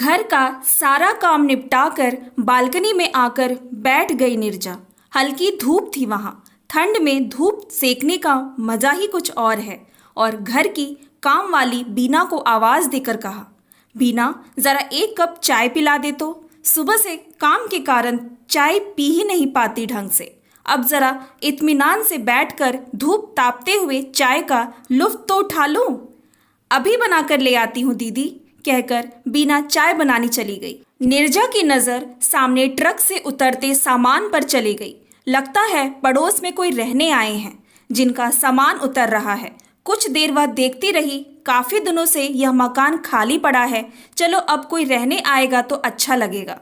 घर का सारा काम निपटाकर बालकनी में आकर बैठ गई निर्जा। हल्की धूप थी वहाँ। ठंड में धूप सेकने का मज़ा ही कुछ और है। और घर की काम वाली बीना को आवाज़ देकर कहा, बीना ज़रा एक कप चाय पिला दे तो। सुबह से काम के कारण चाय पी ही नहीं पाती ढंग से। अब ज़रा इत्मीनान से बैठकर धूप तापते हुए चाय का लुत्फ़ तो उठा लूँ। अभी बनाकर ले आती हूँ दीदी, कहकर बीना चाय बनाने चली गई। निर्जा की नज़र सामने ट्रक से उतरते सामान पर चली गई। लगता है पड़ोस में कोई रहने आए हैं जिनका सामान उतर रहा है। कुछ देर वह देखती रही, काफ़ी दिनों से यह मकान खाली पड़ा है, चलो अब कोई रहने आएगा तो अच्छा लगेगा।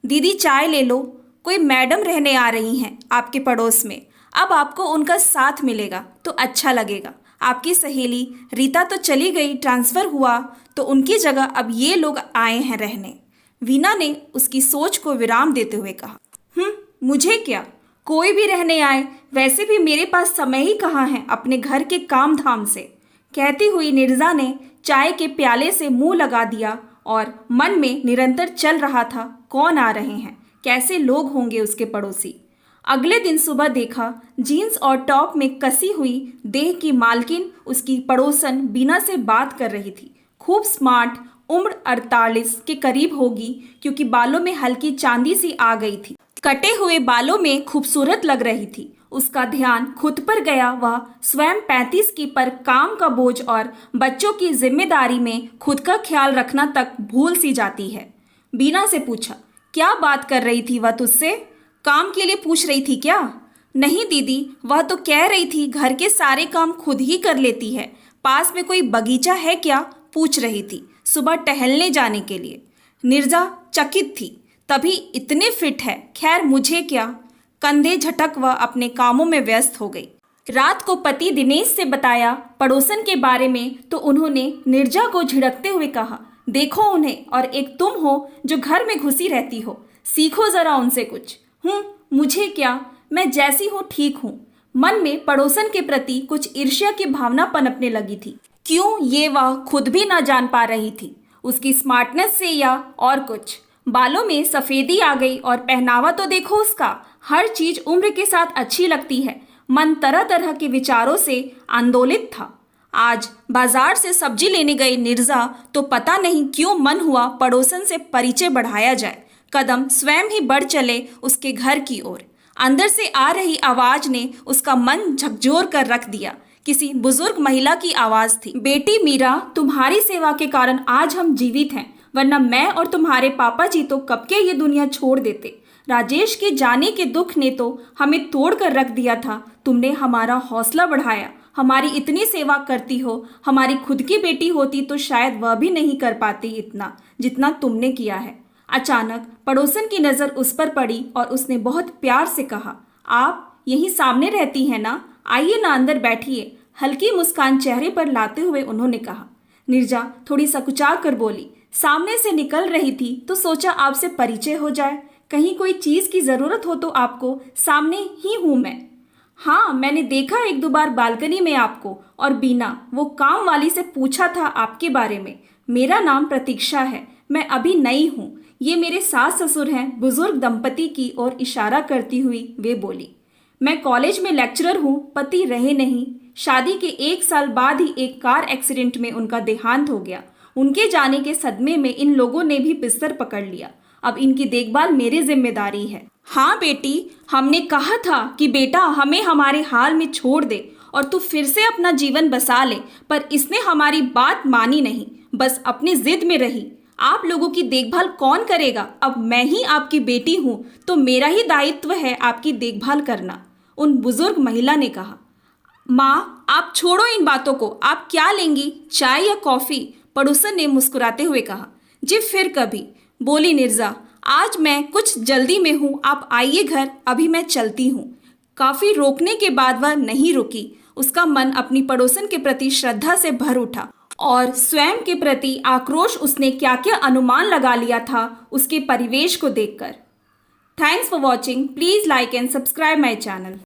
दीदी चाय ले लो, कोई मैडम रहने आ रही हैं आपके पड़ोस में, अब आपको उनका साथ मिलेगा तो अच्छा लगेगा। आपकी सहेली रीता तो चली गई, ट्रांसफ़र हुआ तो उनकी जगह अब ये लोग आए हैं रहने। वीना ने उसकी सोच को विराम देते हुए कहा, मुझे क्या, कोई भी रहने आए, वैसे भी मेरे पास समय ही कहाँ है अपने घर के काम धाम से। कहती हुई निर्जा ने चाय के प्याले से मुंह लगा दिया और मन में निरंतर चल रहा था, कौन आ रहे हैं, कैसे लोग होंगे उसके पड़ोसी। अगले दिन सुबह देखा, जीन्स और टॉप में कसी हुई देह की मालकिन उसकी पड़ोसन बीना से बात कर रही थी। खूब स्मार्ट, उम्र 48 के करीब होगी क्योंकि बालों में हल्की चांदी सी आ गई थी। कटे हुए बालों में खूबसूरत लग रही थी। उसका ध्यान खुद पर गया। वह स्वयं 35 की पर काम का बोझ और बच्चों की जिम्मेदारी में खुद का ख्याल रखना तक भूल सी जाती है। बीना से पूछा, क्या बात कर रही थी वह तुझसे? काम के लिए पूछ रही थी क्या? नहीं दीदी, वह तो कह रही थी घर के सारे काम खुद ही कर लेती है। पास में कोई बगीचा है क्या, पूछ रही थी सुबह टहलने जाने के लिए। निर्जा चकित थी, तभी इतने फिट है, खैर मुझे क्या। कंधे झटक वह अपने कामों में व्यस्त हो गई। रात को पति दिनेश से बताया पड़ोसन के बारे में तो उन्होंने निर्जा को झिड़कते हुए कहा, देखो उन्हें, और एक तुम हो जो घर में घुसी रहती हो, सीखो ज़रा उनसे कुछ। मुझे क्या, मैं जैसी हूँ ठीक हूँ। मन में पड़ोसन के प्रति कुछ ईर्ष्या की भावना पनपने लगी थी। क्यों, ये वह खुद भी ना जान पा रही थी। उसकी स्मार्टनेस से या और कुछ। बालों में सफ़ेदी आ गई और पहनावा तो देखो उसका, हर चीज़ उम्र के साथ अच्छी लगती है। मन तरह तरह के विचारों से आंदोलित था। आज बाजार से सब्जी लेने गई निर्जा तो पता नहीं क्यों मन हुआ पड़ोसन से परिचय बढ़ाया जाए। कदम स्वयं ही बढ़ चले उसके घर की ओर। अंदर से आ रही आवाज़ ने उसका मन झकझोर कर रख दिया। किसी बुजुर्ग महिला की आवाज़ थी, बेटी मीरा, तुम्हारी सेवा के कारण आज हम जीवित हैं, वरना मैं और तुम्हारे पापा जी तो कब के ये दुनिया छोड़ देते। राजेश के जाने के दुख ने तो हमें तोड़ कर रख दिया था, तुमने हमारा हौसला बढ़ाया। हमारी इतनी सेवा करती हो, हमारी खुद की बेटी होती तो शायद वह भी नहीं कर पाती इतना जितना तुमने किया है। अचानक पड़ोसन की नज़र उस पर पड़ी और उसने बहुत प्यार से कहा, आप यहीं सामने रहती हैं ना, आइए ना अंदर बैठिए। हल्की मुस्कान चेहरे पर लाते हुए उन्होंने कहा। निर्जा थोड़ी सकुचा कर बोली, सामने से निकल रही थी तो सोचा आपसे परिचय हो जाए, कहीं कोई चीज़ की ज़रूरत हो तो आपको, सामने ही हूँ मैं। हाँ, मैंने देखा एक दो बार बालकनी में आपको और बीना, वो काम वाली से पूछा था आपके बारे में। मेरा नाम प्रतीक्षा है, मैं अभी नई हूँ। ये मेरे सास ससुर हैं, बुजुर्ग दंपति की ओर इशारा करती हुई वे बोली। मैं कॉलेज में लेक्चरर हूँ, पति रहे नहीं। शादी के 1 साल बाद ही एक कार एक्सीडेंट में उनका देहांत हो गया। उनके जाने के सदमे में इन लोगों ने भी बिस्तर पकड़ लिया। अब इनकी देखभाल मेरी जिम्मेदारी है। हाँ बेटी, हमने कहा था कि बेटा हमें हमारे हाल में छोड़ दे और तू फिर से अपना जीवन बसा ले, पर इसने हमारी बात मानी नहीं, बस अपनी जिद में रही। आप लोगों की देखभाल कौन करेगा? अब मैं ही आपकी बेटी हूँ तो मेरा ही दायित्व है आपकी देखभाल करना, उन बुजुर्ग महिला ने कहा। माँ, आप छोड़ो इन बातों को, आप क्या लेंगी, चाय या कॉफ़ी? पड़ोसन ने मुस्कुराते हुए कहा। जी फिर कभी, बोली निर्जा, आज मैं कुछ जल्दी में हूँ, आप आइए घर, अभी मैं चलती हूँ। काफ़ी रोकने के बाद वह नहीं रुकी। उसका मन अपनी पड़ोसन के प्रति श्रद्धा से भर उठा और स्वयं के प्रति आक्रोश। उसने क्या क्या अनुमान लगा लिया था उसके परिवेश को देखकर। Thanks for watching, please like and subscribe my channel.